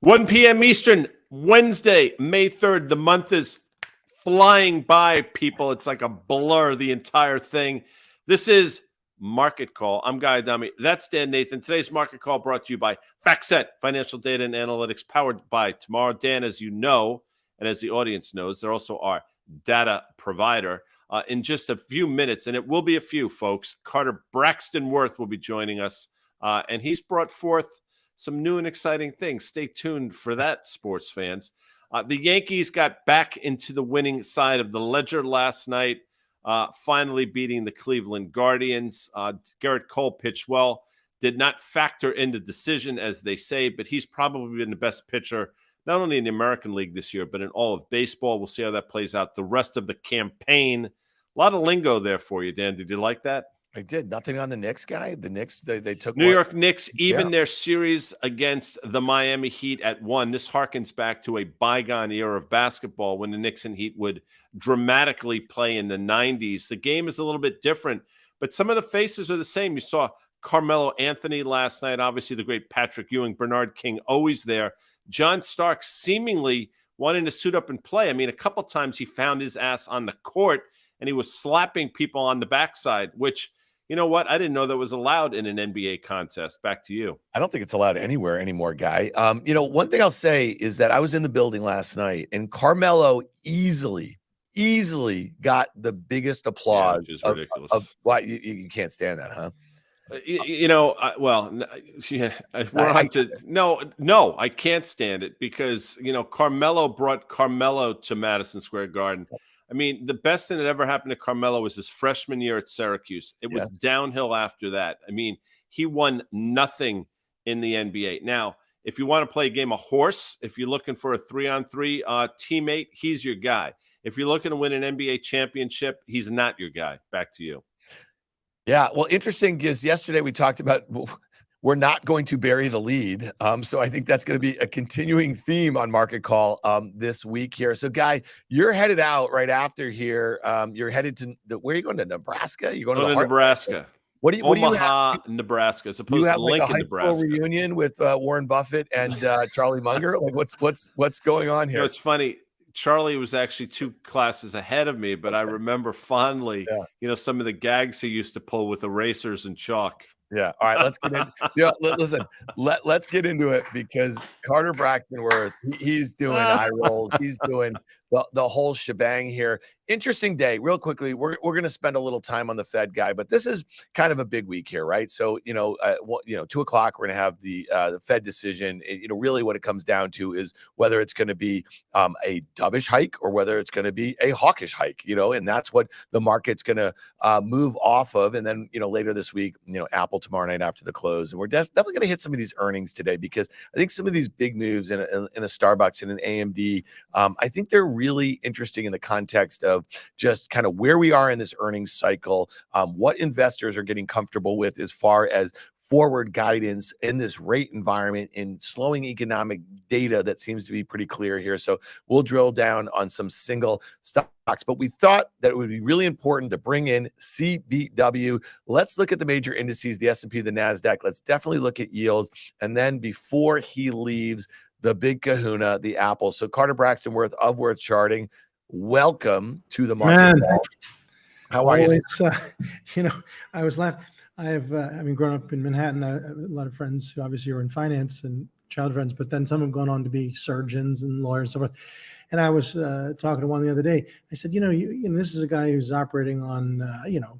1 p.m. Eastern, Wednesday, May 3rd. The month is flying by, people. It's like a blur, the entire thing. This is Market Call. I'm Guy Adami. That's Dan Nathan. Today's Market Call brought to you by FactSet, financial data and analytics, powered by Tomorrow. Dan, as you know, and as the audience knows, they're also our data provider. In just a few minutes, and it will be a few, folks, Carter Worth will be joining us, and he's brought forth some new and exciting things. Stay tuned for that, sports fans. The Yankees got back into the winning side of the ledger last night, finally beating the Cleveland Guardians. Garrett Cole pitched well, did not factor in the decision, as they say, but he's probably been the best pitcher, not only in the American League this year, but in all of baseball. We'll see how that plays out the rest of the campaign. A lot of lingo there for you, Dan. Did you like that? I did. Nothing on the Knicks guy. The Knicks, they took New York Knicks, even their series against the Miami Heat at 1. This harkens back to a bygone era of basketball when the Knicks and Heat would dramatically play in the 90s. The game is a little bit different, but some of the faces are the same. You saw Carmelo Anthony last night, obviously the great Patrick Ewing, Bernard King always there. John Starks seemingly wanting to suit up and play. I mean, a couple times he found his ass on the court and he was slapping people on the backside, which, you know what? I didn't know that was allowed in an NBA contest. Back to you. I don't think it's allowed anywhere anymore, Guy. One thing I'll say is that I was in the building last night and Carmelo easily got the biggest applause. Which is ridiculous. Why you can't stand that, huh? No, I can't stand it because, Carmelo brought Carmelo to Madison Square Garden. I mean, the best thing that ever happened to Carmelo was his freshman year at Syracuse. It was downhill after that. I mean, he won nothing in the NBA. Now, if you want to play a game of horse, if you're looking for a 3-on-3 teammate, he's your guy. If you're looking to win an NBA championship, he's not your guy. Back to you. Yeah, well, interesting because yesterday we talked about we're not going to bury the lead. So I think that's going to be a continuing theme on Market Call this week here. So, Guy, you're headed out right after here. You're headed to where are you going, to Nebraska? You're going to Nebraska. What do you have? Nebraska, as opposed to Lincoln, Nebraska. Reunion with Warren Buffett and Charlie Munger. Like, what's going on here? It's funny. Charlie was actually 2 classes ahead of me, but I remember fondly, some of the gags he used to pull with erasers and chalk. Yeah. All right. Let's get in. Listen. Let's get into it because Carter Worth, he's doing eye rolls. He's doing the whole shebang here. Interesting day. Real quickly, we're going to spend a little time on the Fed, Guy, but this is kind of a big week here, right? So 2 o'clock we're going to have the Fed decision. Really what it comes down to is whether it's going to be a dovish hike or whether it's going to be a hawkish hike. And that's what the market's going to move off of. And then later this week, Apple tomorrow night after the close, and we're definitely going to hit some of these earnings today because I think some of these big moves in a Starbucks and an AMD, I think they're really interesting in the context of just kind of where we are in this earnings cycle, what investors are getting comfortable with as far as forward guidance in this rate environment and slowing economic data that seems to be pretty clear here. So we'll drill down on some single stocks, but we thought that it would be really important to bring in CBW. Let's look at the major indices, the S&P, the NASDAQ. Let's definitely look at yields. And then before he leaves, the big kahuna, the Apple. So Carter Worth of Worth Charting, welcome to the market. Man, how are you? I was laughing. I have, grown up in Manhattan. I have a lot of friends who obviously are in finance and child friends, but then some have gone on to be surgeons and lawyers and so forth. And I was talking to one the other day. I said, this is a guy who's operating on,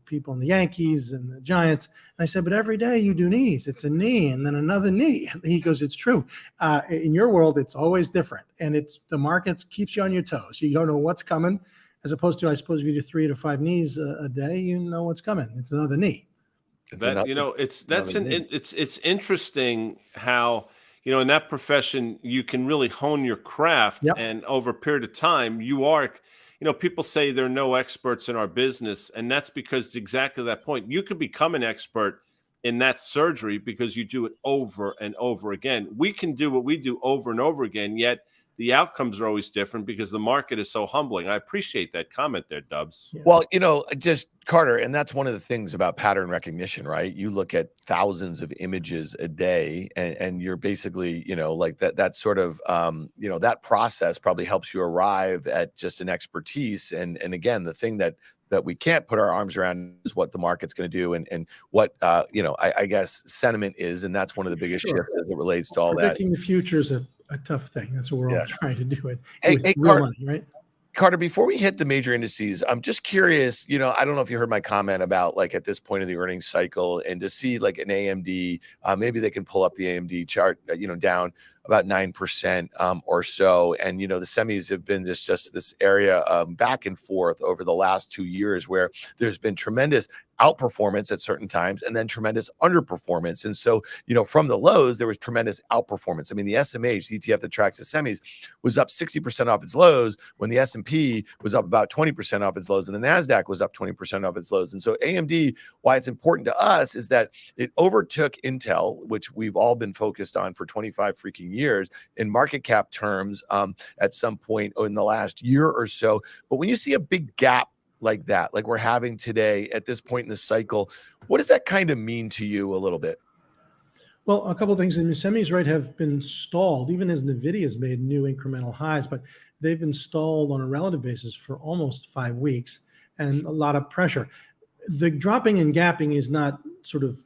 people in the Yankees and the Giants. And I said, but every day you do knees. It's a knee and then another knee. And he goes, it's true. In your world, it's always different. And the markets keeps you on your toes. You don't know what's coming, as opposed to, I suppose, if you do 3 to 5 knees a day, you know what's coming. It's another knee. It's interesting how, in that profession, you can really hone your craft. And over a period of time, people say there are no experts in our business. And that's because it's exactly that point. You could become an expert in that surgery because you do it over and over again. We can do what we do over and over again, yet the outcomes are always different because the market is so humbling. I appreciate that comment there, Dubs. Yeah. Well, just Carter, and that's one of the things about pattern recognition, right? You look at thousands of images a day, and you're basically, like that sort of, that process probably helps you arrive at just an expertise. And again, the thing that we can't put our arms around is what the market's going to do and what, I guess sentiment is. And that's one of the biggest Sure. shifts as it relates to all Predicting the future is a tough thing. That's what we're all Yeah. trying to do it Hey, with hey, real Carter, money, right? Carter, before we hit the major indices, I'm just curious, I don't know if you heard my comment about like at this point of the earnings cycle and to see like an AMD, maybe they can pull up the AMD chart, down about 9% or so. And, the semis have been just this area back and forth over the last 2 years where there's been tremendous outperformance at certain times and then tremendous underperformance. And so, from the lows, there was tremendous outperformance. I mean, the SMH, the ETF that tracks the semis, was up 60% off its lows when the S&P was up about 20% off its lows and the NASDAQ was up 20% off its lows. And so AMD, why it's important to us is that it overtook Intel, which we've all been focused on for 25 freaking years in market cap terms at some point in the last year or so. But when you see a big gap like that, like we're having today at this point in the cycle, what does that kind of mean to you a little bit? Well, a couple of things. The semis, right, have been stalled, even as NVIDIA has made new incremental highs, but they've been stalled on a relative basis for almost 5 weeks and a lot of pressure. The dropping and gapping is not sort of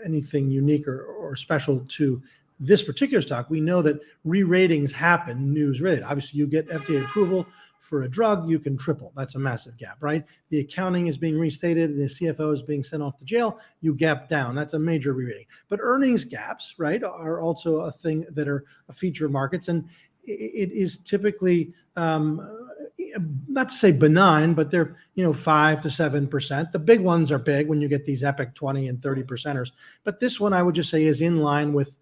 anything unique or special to this particular stock. We know that re-ratings happen news related. Obviously, you get FDA approval for a drug, you can triple. That's a massive gap, right? The accounting is being restated, the CFO is being sent off to jail, you gap down. That's a major re-rating. But earnings gaps, right, are also a thing that are a feature of markets. And it is typically, not to say benign, but they're 5 to 7%. The big ones are big when you get these epic 20 and 30%ers. But this one I would just say is in line with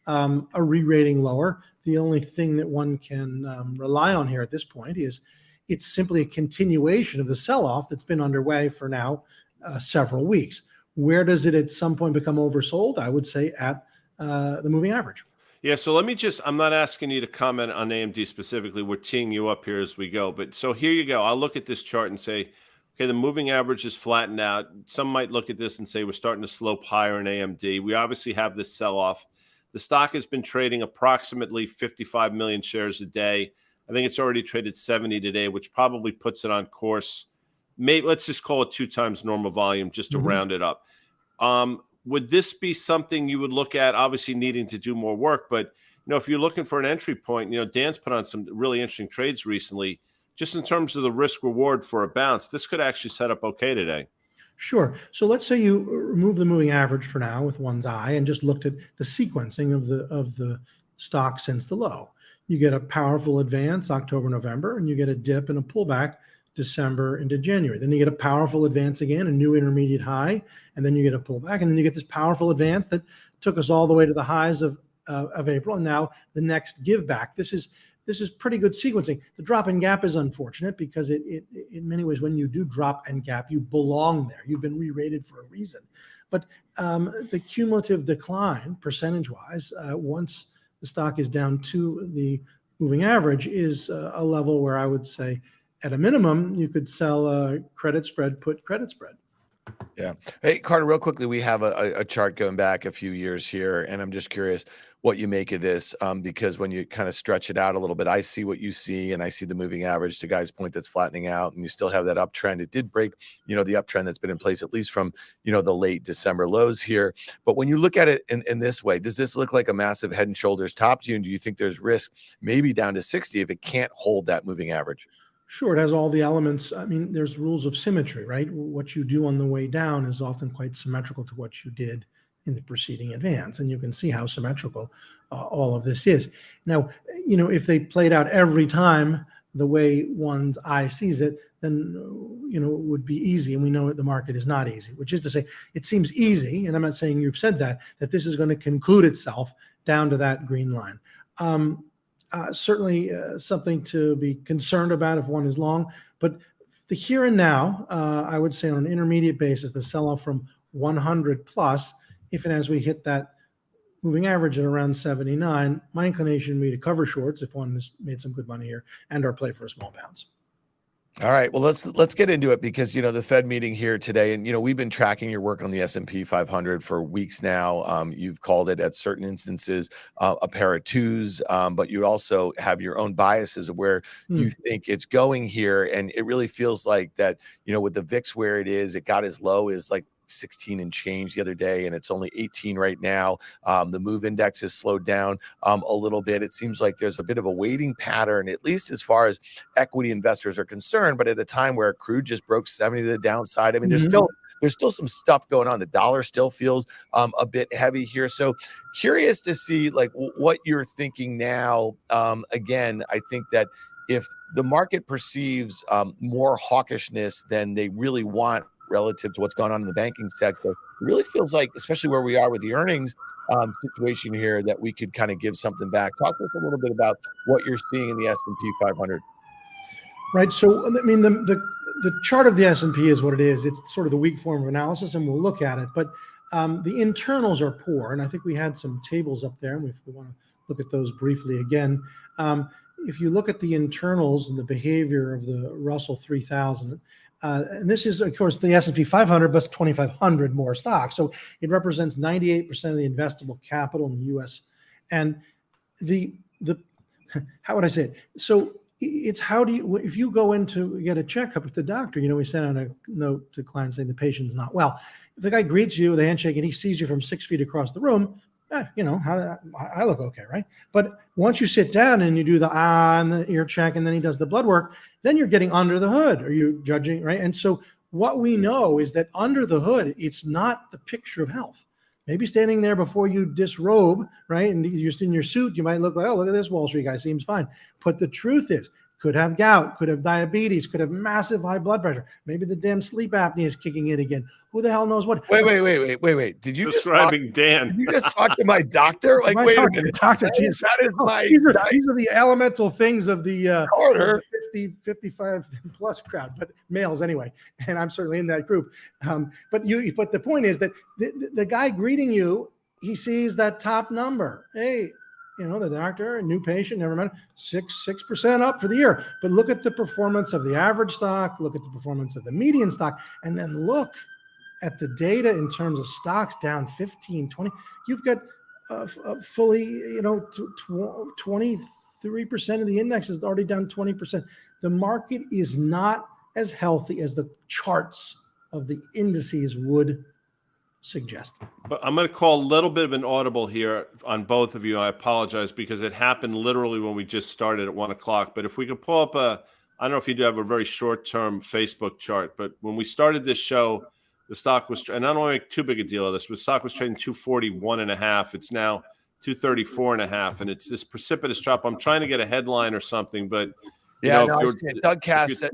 a re-rating lower. The only thing that one can rely on here at this point is it's simply a continuation of the sell-off that's been underway for now several weeks. Where does it at some point become oversold? I would say at the moving average. Yeah, so let me I'm not asking you to comment on AMD specifically. We're teeing you up here as we go. But so here you go. I'll look at this chart and say, okay, the moving average is flattened out. Some might look at this and say we're starting to slope higher in AMD. We obviously have this sell-off. The stock has been trading approximately 55 million shares a day. I think it's already traded 70 today, which probably puts it on course. Maybe let's just call it 2 times normal volume just to round it up. Would this be something you would look at, obviously needing to do more work, but if you're looking for an entry point, Dan's put on some really interesting trades recently, just in terms of the risk reward for a bounce, this could actually set up okay today. Sure. So let's say you remove the moving average for now with one's eye and just looked at the sequencing of the stock since the low. You get a powerful advance October, November, and you get a dip and a pullback December into January. Then you get a powerful advance again, a new intermediate high, and then you get a pullback, and then you get this powerful advance that took us all the way to the highs of April, and now the next give back. This is pretty good sequencing. The drop and gap is unfortunate because it in many ways, when you do drop and gap, you belong there. You've been re-rated for a reason. But the cumulative decline, percentage-wise, once the stock is down to the moving average, is a level where I would say, at a minimum, you could sell a credit spread, put credit spread. Yeah. Hey, Carter, real quickly, we have a chart going back a few years here, and I'm just curious what you make of this, because when you kind of stretch it out a little bit, I see what you see, and I see the moving average, to Guy's point, that's flattening out, and you still have that uptrend. It did break, the uptrend that's been in place, at least from, the late December lows here. But when you look at it in this way, does this look like a massive head and shoulders top to you? And do you think there's risk maybe down to 60 if it can't hold that moving average? Sure, it has all the elements. I mean, there's rules of symmetry, right? What you do on the way down is often quite symmetrical to what you did in the preceding advance. And you can see how symmetrical all of this is. Now, if they played out every time the way one's eye sees it, then, it would be easy. And we know that the market is not easy, which is to say it seems easy. And I'm not saying you've said that this is going to conclude itself down to that green line. Certainly something to be concerned about if one is long, but the here and now, I would say on an intermediate basis, the sell-off from 100 plus, if and as we hit that moving average at around 79. My inclination would be to cover shorts if one has made some good money here, and or play for a small bounce. All right. Well, let's get into it because, the Fed meeting here today, and, we've been tracking your work on the S&P 500 for weeks now. You've called it at certain instances a pair of twos, but you also have your own biases of where you think it's going here. And it really feels like that, with the VIX where it is, it got as low as like 16 and change the other day, and it's only 18 right now. The move index has slowed down a little bit. It seems like there's a bit of a waiting pattern, at least as far as equity investors are concerned, but at a time where crude just broke 70 to the downside. I mean, there's still some stuff going on. The dollar still feels a bit heavy here. So curious to see like what you're thinking now. Again, I think that if the market perceives more hawkishness than they really want relative to what's going on in the banking sector, it really feels like, especially where we are with the earnings situation here, that we could kind of give something back. Talk to us a little bit about what you're seeing in the S&P 500. Right. So, I mean, the chart of the S&P is what it is. It's sort of the weak form of analysis, and we'll look at it. But the internals are poor, and I think we had some tables up there, and we want to look at those briefly again. If you look at the internals and the behavior of the Russell 3000, and this is, of course, the S&P 500, but 2,500 more stocks. So it represents 98% of the investable capital in the U.S. And the how would I say it? So it's how do you, if you go in to get a checkup at the doctor, we send out a note to clients saying the patient's not well. If the guy greets you with a handshake and he sees you from 6 feet across the room, I look okay, right? But once you sit down and you do the and the ear check, and then he does the blood work, then you're getting under the hood. Are you judging, right? And so what we know is that under the hood, it's not the picture of health. Maybe standing there before you disrobe, right, and you're just in your suit, you might look like, oh, look at this Wall Street guy, seems fine. But the truth is, could have gout, could have diabetes, could have massive high blood pressure. Maybe the damn sleep apnea is kicking in again. Who the hell knows what? Wait. Did you describing Dan? Did you just talk to my doctor? Like, wait a minute. Doctor, that is my. These are the elemental things of the Carter. 50, 55 plus crowd, but males anyway. And I'm certainly in that group. But the point is that the guy greeting you, he sees that top number. Hey, the doctor, a new patient, never mind, 6% up for the year. But look at the performance of the average stock, look at the performance of the median stock, and then look at the data in terms of stocks down 15, 20. You've got fully, 23% of the index is already down 20%. The market is not as healthy as the charts of the indices would suggest. But I'm going to call a little bit of an audible here on both of you. I apologize because it happened literally when we just started at 1 o'clock. But if we could pull up I don't know if you do have a very short-term Facebook chart, but when we started this show, the stock was, and I don't want to make too big a deal of this, but the stock was trading 241.5. It's now 234.5, and it's this precipitous drop. I'm trying to get a headline or something, but Doug Cass sent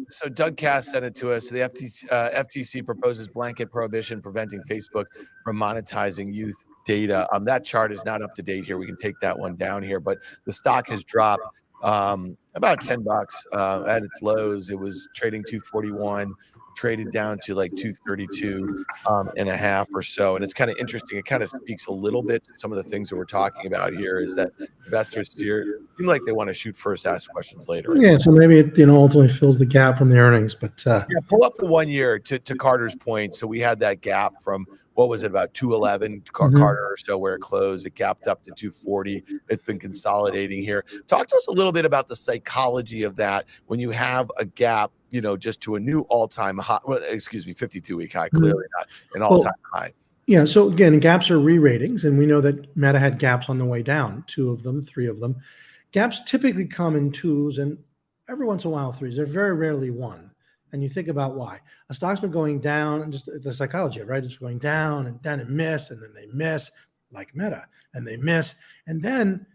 it to us. The FTC proposes blanket prohibition preventing Facebook from monetizing youth data. That chart is not up to date here. We can take that one down here, but the stock has dropped about $10 at its lows. It was trading 241, traded down to like 232 and a half or so. And it's kind of interesting. It kind of speaks a little bit to some of the things that we're talking about here, is that investors here seem like they want to shoot first, ask questions later. Yeah, so maybe it ultimately fills the gap from the earnings. But pull up the 1 year to Carter's point. So we had that gap from, what was it, about 211 Carter or so where it closed. It gapped up to 240. It's been consolidating here. Talk to us a little bit about the psychology of that when you have a gap, just to a new all-time high, 52-week high, clearly not an all-time high. Yeah, so again, gaps are re-ratings, and we know that Meta had gaps on the way down, 2 of them, 3 of them. Gaps typically come in 2s, and every once in a while 3s. They're very rarely 1. And you think about why. A stock's been going down, and just the psychology, right? It's going down and then it miss, and then they miss, like Meta, and they miss. And then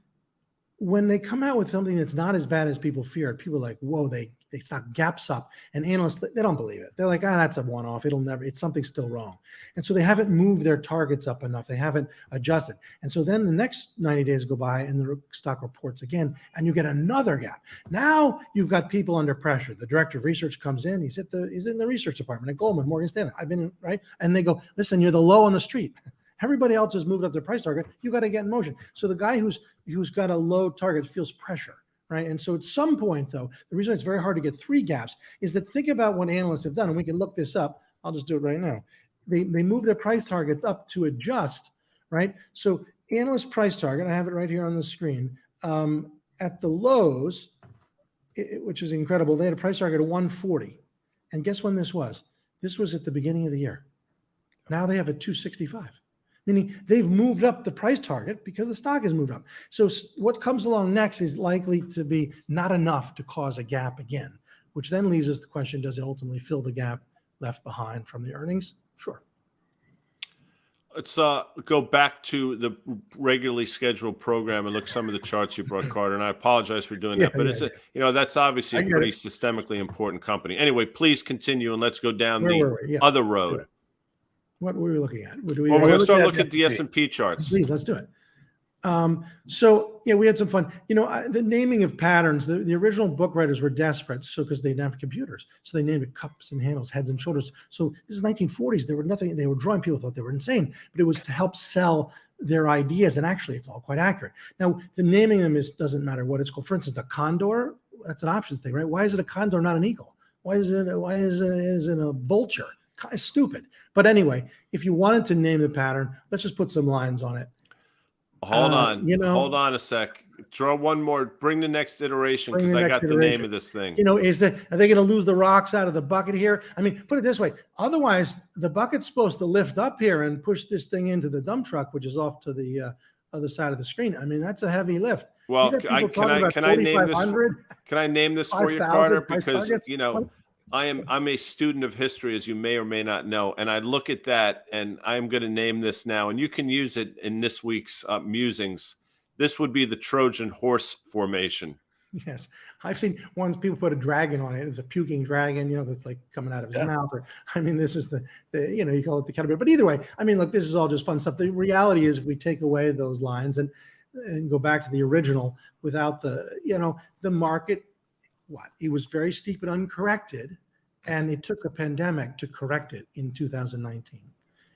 when they come out with something that's not as bad as people feared, people are like, whoa, they stock gaps up, and analysts, they don't believe it. They're like, that's a one-off. It's something still wrong. And so they haven't moved their targets up enough. They haven't adjusted. And so then the next 90 days go by and the stock reports again, and you get another gap. Now you've got people under pressure. The director of research comes in. He's in the research department at Goldman, Morgan Stanley. I've been, right? And they go, listen, you're the low on the street. Everybody else has moved up their price target. You got to get in motion. So the guy who's got a low target feels pressure, right? And so at some point, though, the reason it's very hard to get 3 gaps is that think about what analysts have done, and we can look this up. I'll just do it right now. They move their price targets up to adjust, right? So analyst price target, I have it right here on the screen. At the lows, which is incredible, they had a price target of 140. And guess when this was? This was at the beginning of the year. Now they have a 265, meaning they've moved up the price target because the stock has moved up. So what comes along next is likely to be not enough to cause a gap again, which then leaves us the question, does it ultimately fill the gap left behind from the earnings? Sure. Let's go back to the regularly scheduled program and look some of the charts you brought, Carter. And I apologize for doing that, but that's obviously a pretty systemically important company. Anyway, please continue and let's go down the other road. What were we looking at? We're going to start looking at the S&P charts. Please, let's do it. So we had some fun. The naming of patterns. The original book writers were desperate, because they didn't have computers, so they named it cups and handles, heads and shoulders. So this is 1940s. There were nothing. They were drawing. People thought they were insane, but it was to help sell their ideas. And actually, it's all quite accurate. Now, the naming them doesn't matter what it's called. For instance, a condor. That's an options thing, right? Why is it a condor, not an eagle? Why is it a vulture? Kind of stupid. But anyway, if you wanted to name the pattern, let's just put some lines on it. Hold on. Hold on a sec. Draw one more. Bring the next iteration because I got the name of this thing. Are they going to lose the rocks out of the bucket here? I mean, put it this way. Otherwise, the bucket's supposed to lift up here and push this thing into the dump truck, which is off to the other side of the screen. I mean, that's a heavy lift. Well, can I name this? Can I name this for you, Carter? Because I'm a student of history, as you may or may not know, and I look at that, and I'm going to name this now, and you can use it in this week's musings. This would be the Trojan horse formation. Yes, I've seen ones people put a dragon on it. It's a puking dragon, that's like coming out of his mouth. Or this is the you call it the caterpillar. But either way, look, this is all just fun stuff. The reality is, if we take away those lines and go back to the original, without the market. It was very steep and uncorrected, and it took a pandemic to correct it in 2019.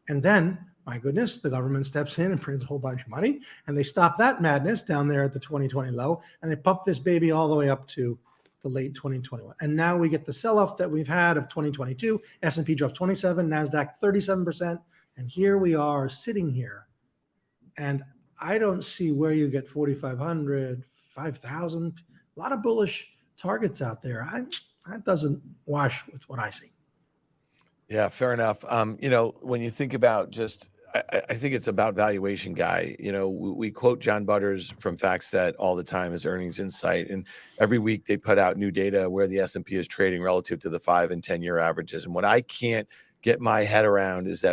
And then, my goodness, the government steps in and prints a whole bunch of money, and they stop that madness down there at the 2020 low, and they pump this baby all the way up to the late 2021. And now we get the sell-off that we've had of 2022. S&P drops 27, NASDAQ 37%, and here we are sitting here. And I don't see where you get 4,500, 5,000, a lot of bullish targets out there. That doesn't wash with what I see. Yeah, fair enough. When you think about I think it's about valuation, Guy. We quote John Butters from FactSet all the time as earnings insight, and every week they put out new data where the S&P is trading relative to the 5 and 10 year averages. And what I can't get my head around is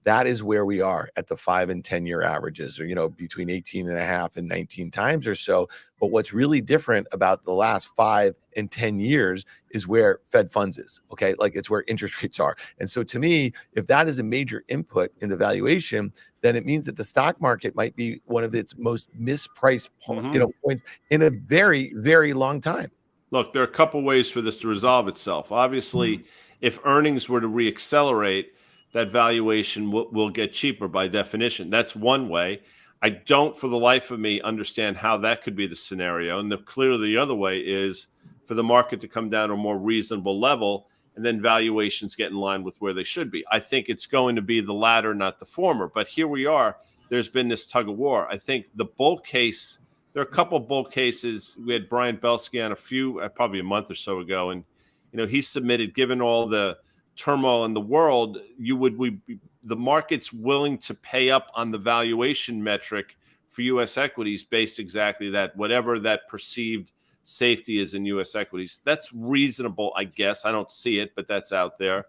that is where we are at the 5 and 10 year averages, or, between 18.5 and 19 times or so. But what's really different about the last 5 and 10 years is where Fed funds is. Okay. Like, it's where interest rates are. And so to me, if that is a major input in the valuation, then it means that the stock market might be one of its most mispriced points in a very, very long time. Look, there are a couple ways for this to resolve itself. Obviously, if earnings were to reaccelerate, that valuation will get cheaper by definition. That's one way. I don't, for the life of me, understand how that could be the scenario. And clearly the other way is for the market to come down to a more reasonable level, and then valuations get in line with where they should be. I think it's going to be the latter, not the former. But here we are. There's been this tug of war. I think the bull case, there are a couple of bull cases. We had Brian Belsky on probably a month or so ago, and he submitted, given all the turmoil in the world, the market's willing to pay up on the valuation metric for U.S. equities based exactly that, whatever that perceived safety is in U.S. equities. That's reasonable, I guess. I don't see it, but that's out there.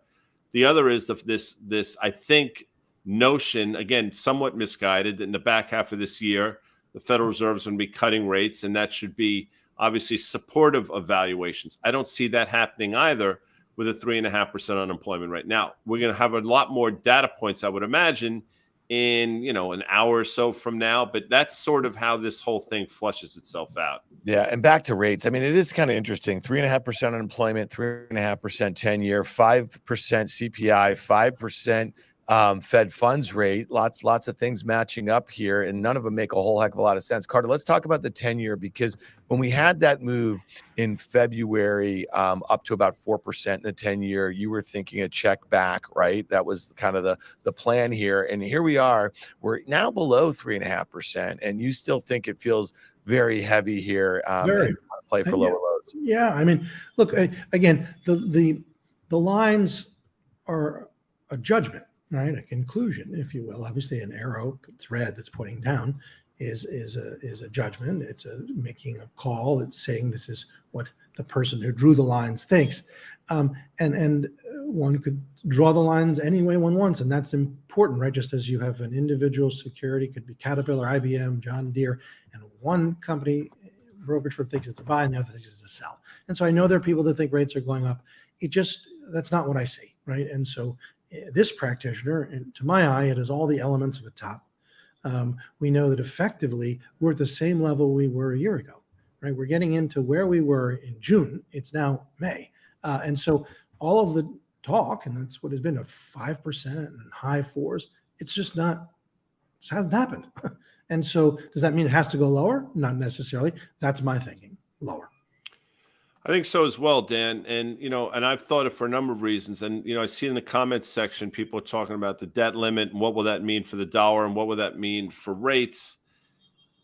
The other is this I think, notion, again, somewhat misguided, that in the back half of this year, the Federal Reserve is going to be cutting rates, and that should be obviously supportive of valuations. I don't see that happening either, with a 3.5% unemployment right now. We're going to have a lot more data points, I would imagine, in an hour or so from now. But that's sort of how this whole thing flushes itself out. Yeah, and back to rates. It is kind of interesting. 3.5% unemployment, 3.5% 10 year, 5% CPI, 5% Fed funds rate, lots of things matching up here, and none of them make a whole heck of a lot of sense. Carter, let's talk about the 10-year, because when we had that move in February up to about 4% in the 10-year, you were thinking a check back, right? That was kind of the plan here. And here we are, we're now below 3.5%, and you still think it feels very heavy here and play for lower lows. Yeah, I mean, look, again, the lines are a judgment, right? A conclusion, if you will. Obviously, an arrow, thread that's pointing down is a judgment. It's making a call. It's saying this is what the person who drew the lines thinks. And one could draw the lines any way one wants, and that's important, right? Just as you have an individual security, could be Caterpillar, IBM, John Deere, and one company brokerage firm thinks it's a buy and the other thinks it's a sell. And so I know there are people that think rates are going up. That's not what I see, right? And so this practitioner, to my eye, it has all the elements of a top. We know that effectively we're at the same level we were a year ago, right? We're getting into where we were in June. It's now May. And so all of the talk, and that's what has been, a 5% and high fours, it's just not, it hasn't happened. And so does that mean it has to go lower? Not necessarily. That's my thinking, lower. I think so as well, Dan. And, and I've thought it for a number of reasons. And, I see in the comments section, people are talking about the debt limit and what will that mean for the dollar and what will that mean for rates.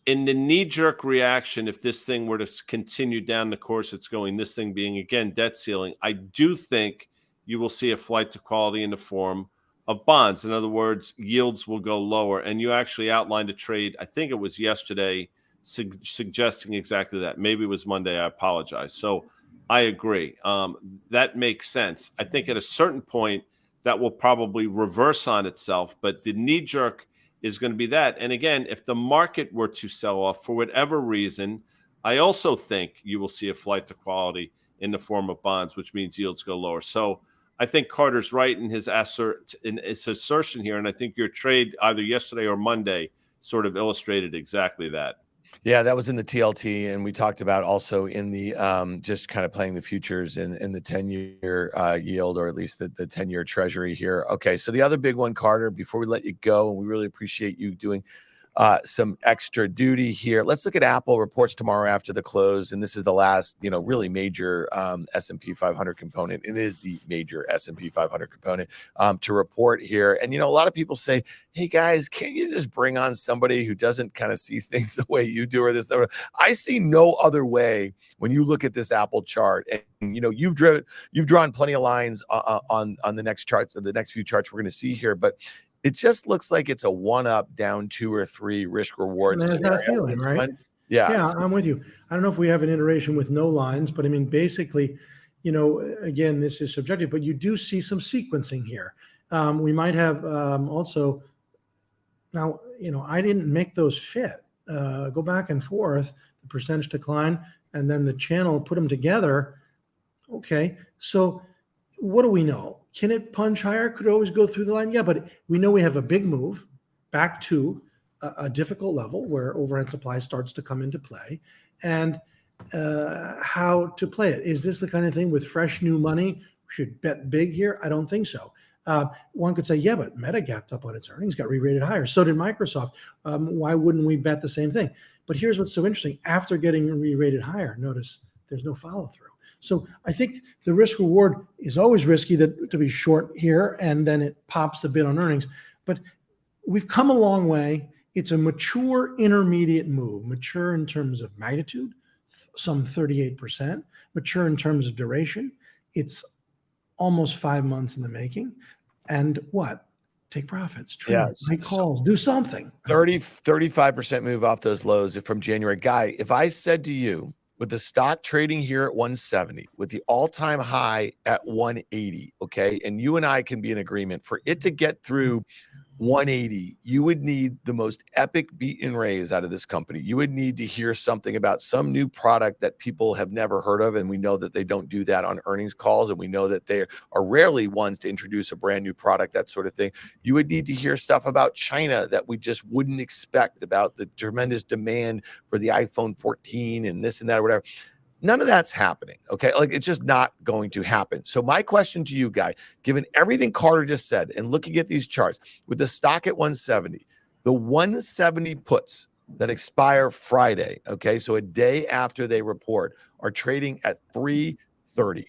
In the knee-jerk reaction, if this thing were to continue down the course it's going, this thing being, again, debt ceiling, I do think you will see a flight to quality in the form of bonds. In other words, yields will go lower. And you actually outlined a trade, I think it was yesterday, suggesting exactly that. Maybe it was Monday. I apologize. So I agree. That makes sense. I think at a certain point that will probably reverse on itself, but the knee-jerk is going to be that. And again, if the market were to sell off for whatever reason, I also think you will see a flight to quality in the form of bonds, which means yields go lower. So I think Carter's right in his assertion here, and I think your trade either yesterday or Monday sort of illustrated exactly that. Yeah, that was in the TLT, and we talked about also in the just kind of playing the futures in the 10-year yield, or at least the 10-year treasury here. Okay, so the other big one, Carter, before we let you go, and we really appreciate you doing some extra duty here. Let's look at Apple reports tomorrow after the close, and this is the last, really major S&P 500 component. It is the major S&P 500 component to report here. And a lot of people say, "Hey guys, can't you just bring on somebody who doesn't kind of see things the way you do, or this?" I see no other way when you look at this Apple chart. And you've drawn plenty of lines on the next charts, the next few charts we're going to see here, but it just looks like it's a 1-up, down 2 or 3 risk reward. There's that feeling, right? Yeah, I'm with you. I don't know if we have an iteration with no lines, but I mean, basically, again, this is subjective, but you do see some sequencing here. We might have also, now, I didn't make those fit. Go back and forth, the percentage decline, and then the channel, put them together. Okay, so what do we know? Can it punch higher? Could it always go through the line? Yeah, but we know we have a big move back to a difficult level where overhead supply starts to come into play. And how to play it. Is this the kind of thing with fresh new money? We should bet big here? I don't think so. One could say, yeah, but Meta gapped up on its earnings, got re-rated higher. So did Microsoft. Why wouldn't we bet the same thing? But here's what's so interesting. After getting re-rated higher, notice there's no follow-through. So I think the risk reward is always risky to be short here, and then it pops a bit on earnings. But we've come a long way. It's a mature intermediate move, mature in terms of magnitude, some 38%, mature in terms of duration. It's almost 5 months in the making. And what? Take profits, trade, make calls, do something. 35% move off those lows from January. Guy, if I said to you, with the stock trading here at 170, with the all-time high at 180, okay, and you and I can be in agreement, for it to get through 180, you would need the most epic beat and raise out of this company. You would need to hear something about some new product that people have never heard of, and we know that they don't do that on earnings calls, and we know that they are rarely ones to introduce a brand new product, that sort of thing. You would need to hear stuff about China that we just wouldn't expect, about the tremendous demand for the iPhone 14 and this and that or whatever. None of that's happening. Okay. Like it's just not going to happen. So my question to you, Guy, given everything Carter just said and looking at these charts with the stock at 170, the 170 puts that expire Friday, okay, so a day after they report, are trading at $3.30.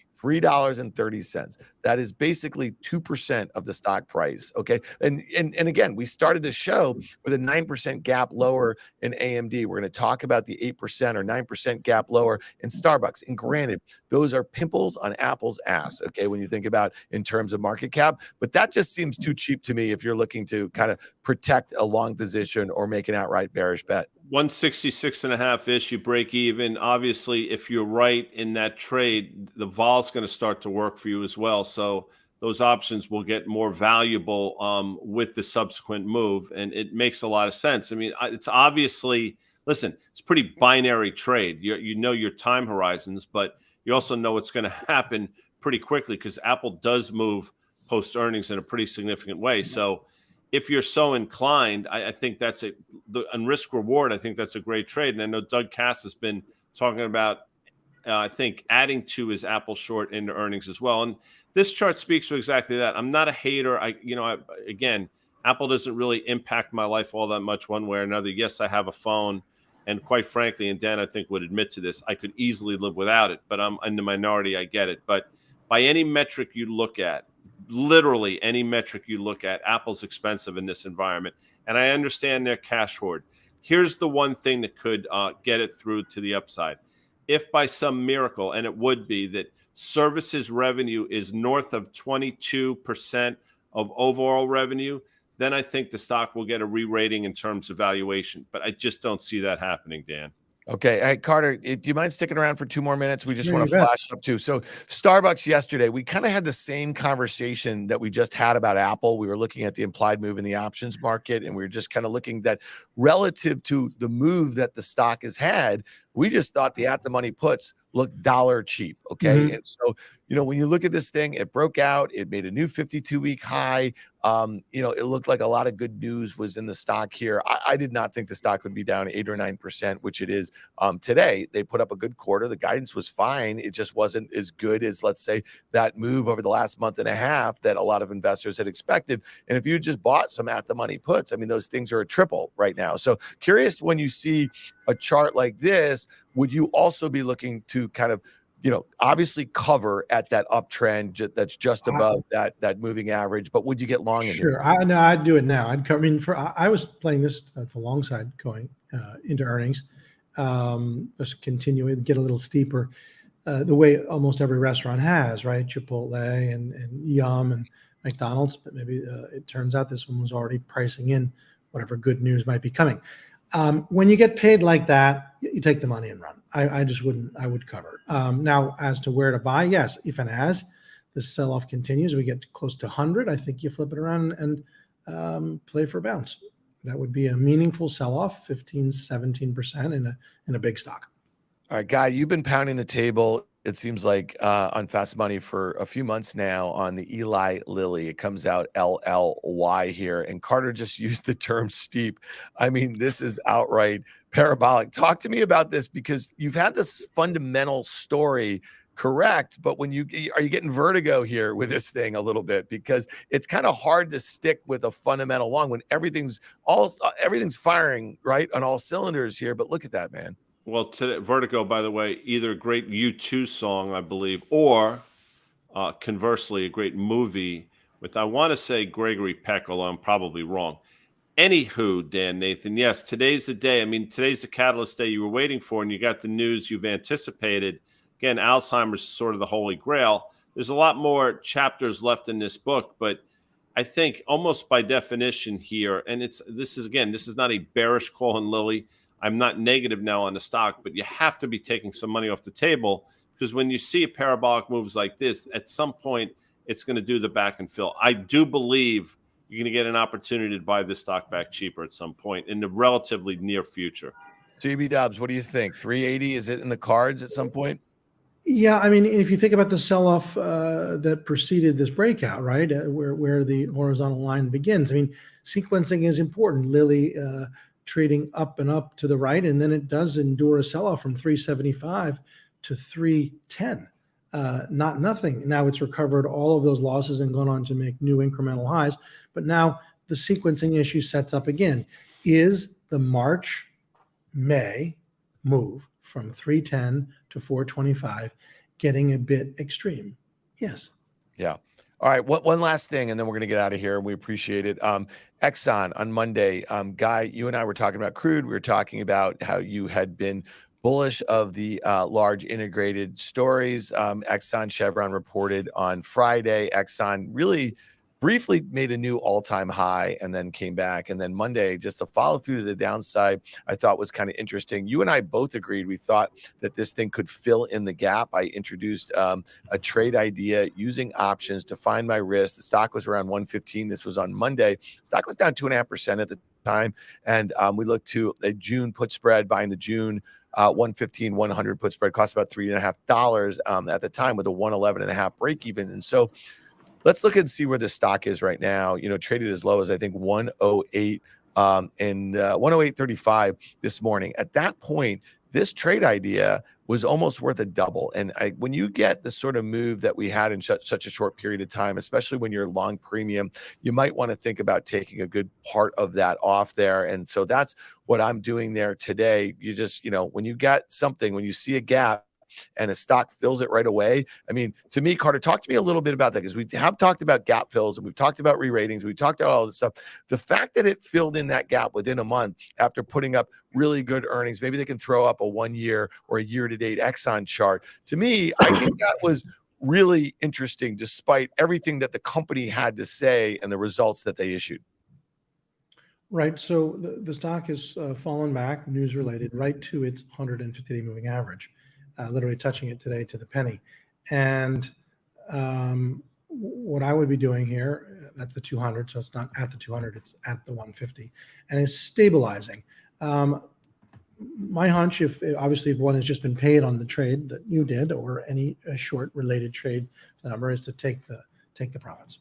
That is basically 2% of the stock price. Okay. And again, we started the show with a 9% gap lower in AMD. We're going to talk about the 8% or 9% gap lower in Starbucks. And granted, those are pimples on Apple's ass. Okay. When you think about in terms of market cap, but that just seems too cheap to me if you're looking to kind of protect a long position or make an outright bearish bet. 166.5-ish, you break even. Obviously, if you're right in that trade, the vol's going to start to work for you as well. So those options will get more valuable with the subsequent move. And it makes a lot of sense. I mean, it's obviously, listen, it's a pretty binary trade. You know your time horizons, but you also know it's going to happen pretty quickly because Apple does move post earnings in a pretty significant way. So if you're so inclined, I think that's on risk reward. I think that's a great trade. And I know Doug Cass has been talking about, I think, adding to his Apple short into earnings as well. And this chart speaks to exactly that. I'm not a hater. Again, Apple doesn't really impact my life all that much one way or another. Yes, I have a phone. And quite frankly, and Dan, I think, would admit to this, I could easily live without it. But I'm in the minority. I get it. But by any metric you look at, literally any metric you look at, Apple's expensive in this environment. And I understand their cash hoard. Here's the one thing that could get it through to the upside. If by some miracle, and it would be, that services revenue is north of 22% of overall revenue, then I think the stock will get a re-rating in terms of valuation. But I just don't see that happening, Dan. Okay. Hey, Carter, do you mind sticking around for 2 more minutes? We just Yeah, want to you bet. flash up too. So Starbucks yesterday, we kind of had the same conversation that we just had about Apple. We were looking at the implied move in the options market, and we were just kind of looking that relative to the move that the stock has had, we just thought the at the money puts looked dollar cheap. Okay. Mhm. And so, when you look at this thing, it broke out, it made a new 52-week high. It looked like a lot of good news was in the stock here. I did not think the stock would be down 8 or 9%, which it is today. They put up a good quarter. The guidance was fine. It just wasn't as good as, let's say, that move over the last month and a half that a lot of investors had expected. And if you just bought some at the money puts, I mean, those things are a triple right now. So curious, when you see a chart like this, would you also be looking to kind of, obviously cover at that uptrend that's just above that moving average, but would you get long into it? Sure. I'd do it now. I'd come in I was playing this at the long side going into earnings, just continuing, get a little steeper, the way almost every restaurant has, right? Chipotle and Yum and McDonald's, but maybe it turns out this one was already pricing in whatever good news might be coming. When you get paid like that, you take the money and run. I just wouldn't. I would cover. Now, as to where to buy, yes, if and as the sell-off continues, we get close to 100, I think you flip it around and play for a bounce. That would be a meaningful sell-off, 15, 17% in a big stock. All right, Guy, you've been pounding the table, it seems like, on Fast Money for a few months now on the Eli Lilly. It comes out LLY here. And Carter just used the term steep. I mean, this is outright parabolic. Talk to me about this, because you've had this fundamental story correct, but are you getting vertigo here with this thing a little bit? Because it's kind of hard to stick with a fundamental long when everything's firing right on all cylinders here. But look at that, man. Well, today, Vertigo, by the way, either a great U2 song, I believe, or conversely, a great movie with, I want to say, Gregory Peck, although I'm probably wrong. Anywho, Dan, Nathan, yes, today's the day. I mean, today's the catalyst day you were waiting for, and you got the news you've anticipated. Again, Alzheimer's is sort of the holy grail. There's a lot more chapters left in this book, but I think almost by definition here, and this is not a bearish call on Lilly. I'm not negative now on the stock, but you have to be taking some money off the table, because when you see a parabolic moves like this, at some point, it's going to do the back and fill. I do believe you're going to get an opportunity to buy this stock back cheaper at some point in the relatively near future. CB Dobbs, what do you think? 380, is it in the cards at some point? Yeah, I mean, if you think about the sell-off that preceded this breakout, right, where the horizontal line begins, I mean, sequencing is important. Lilly trading up and up to the right, and then it does endure a sell-off from 375 to 310. Not nothing. Now it's recovered all of those losses and gone on to make new incremental highs. But now the sequencing issue sets up again. Is the March-May move from 310 to 425 getting a bit extreme? Yes. Yeah. All right. One last thing, and then we're going to get out of here, and we appreciate it. Exxon on Monday, Guy, you and I were talking about crude. We were talking about how you had been bullish of the large integrated stories. Exxon, Chevron reported on Friday. Exxon really briefly made a new all-time high and then came back. And then Monday, just the follow through to the downside, I thought was kind of interesting. You and I both agreed. We thought that this thing could fill in the gap. I introduced a trade idea using options to find my risk. The stock was around 115. This was on Monday. Stock was down 2.5% at the time. And we looked to a June put spread, buying the June 115, 100 put spread, cost about $3.50 at the time with a 111.5 break even. And so let's look and see where the stock is right now. Traded as low as I think 108 and 108.35 this morning. At that point, this trade idea was almost worth a double. And when you get the sort of move that we had in such a short period of time, especially when you're long premium, you might want to think about taking a good part of that off there. And so that's what I'm doing there today. You just, when you got something, when you see a gap, and a stock fills it right away. I mean, to me, Carter, talk to me a little bit about that, because we have talked about gap fills and we've talked about re-ratings. We've talked about all this stuff. The fact that it filled in that gap within a month after putting up really good earnings, maybe they can throw up a 1 year or a year-to-date Exxon chart. To me, I think that was really interesting, despite everything that the company had to say and the results that they issued. Right. So the stock has fallen back, news related, right to its 150-day moving average. Literally touching it today to the penny. And what I would be doing here at the 200, so it's not at the 200, it's at the 150, and is stabilizing. My hunch, if one has just been paid on the trade that you did, or any short related trade, the number is to take the profits.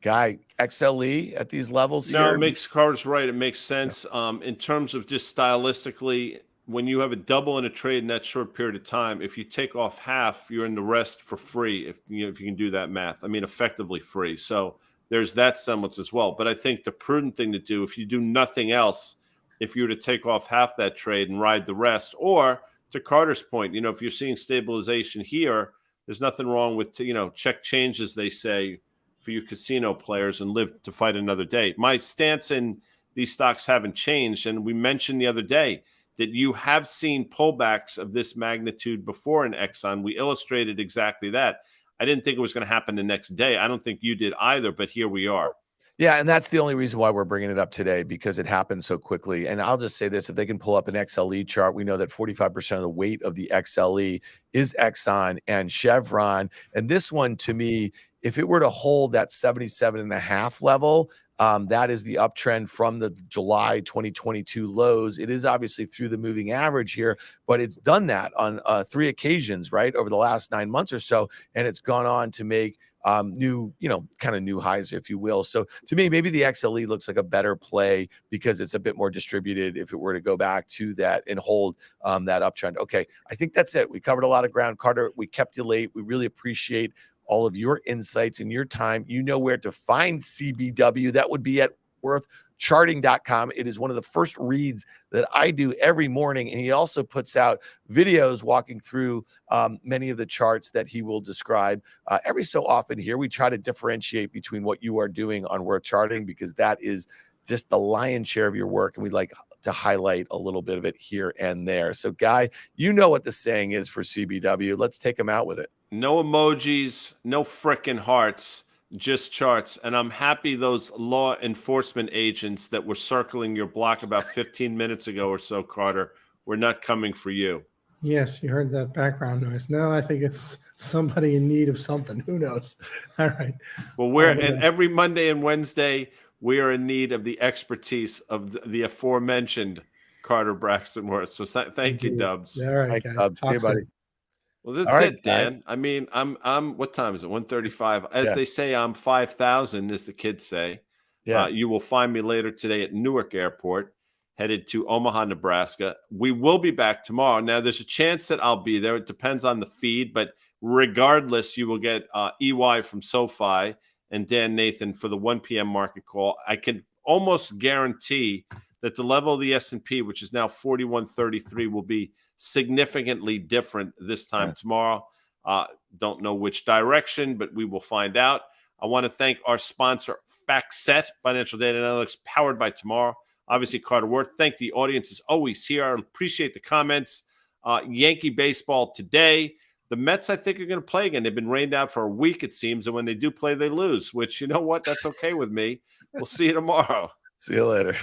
Guy, XLE at these levels here? No, it makes Carter's right. It makes sense. In terms of just stylistically, when you have a double in a trade in that short period of time, if you take off half, you're in the rest for free. If you can do that math, I mean, effectively free. So there's that semblance as well. But I think the prudent thing to do, if you do nothing else, if you were to take off half that trade and ride the rest, or to Carter's point, if you're seeing stabilization here, there's nothing wrong with, check change, as they say, for you casino players, and live to fight another day. My stance in these stocks haven't changed. And we mentioned the other day that you have seen pullbacks of this magnitude before in Exxon. We illustrated exactly that. I didn't think it was going to happen the next day. I don't think you did either, but here we are. Yeah, and that's the only reason why we're bringing it up today, because it happened so quickly. And I'll just say this, if they can pull up an XLE chart, we know that 45% of the weight of the XLE is Exxon and Chevron. And this one, to me, if it were to hold that 77.5 level, that is the uptrend from the July 2022 lows. It is obviously through the moving average here, but it's done that on 3 occasions, right, over the last 9 months or so, and it's gone on to make new highs, if you will. So to me, maybe the XLE looks like a better play because it's a bit more distributed if it were to go back to that and hold that uptrend. Okay, I think that's it. We covered a lot of ground, Carter. We kept you late. We really appreciate all of your insights and your time. You know where to find CBW. That would be at worthcharting.com. It is one of the first reads that I do every morning. And he also puts out videos walking through many of the charts that he will describe every so often here. We try to differentiate between what you are doing on Worth Charting, because that is just the lion's share of your work. And we like to highlight a little bit of it here and there. So Guy, you know what the saying is for CBW. Let's take him out with it. No emojis, no frickin' hearts, just charts. And I'm happy those law enforcement agents that were circling your block about 15 minutes ago or so, Carter, were not coming for you. Yes, you heard that background noise. No, I think it's somebody in need of something. Who knows? All right. Well, every Monday and Wednesday, we are in need of the expertise of the aforementioned Carter Braxton Worth. So thank you, Dubs. All right, guys. Dubs. See you, buddy. Well, that's it, Dan. I mean, I'm. What time is it? 1:35. As they say, I'm 5,000, as the kids say. Yeah. You will find me later today at Newark Airport. headed to Omaha, Nebraska. We will be back tomorrow. Now, there's a chance that I'll be there. It depends on the feed, but regardless, you will get EY from SoFi and Dan Nathan for the 1 p.m. market call. I can almost guarantee that the level of the S&P, which is now 4133, will be significantly different this time tomorrow. Don't know which direction, but we will find out. I want to thank our sponsor, FactSet, Financial Data Analytics, powered by Tomorrow. Obviously, Carter Worth. Thank the audience as always here. I appreciate the comments. Yankee baseball today. The Mets, I think, are going to play again. They've been rained out for a week, it seems, and when they do play, they lose, which, you know what? That's okay with me. We'll see you tomorrow. See you later.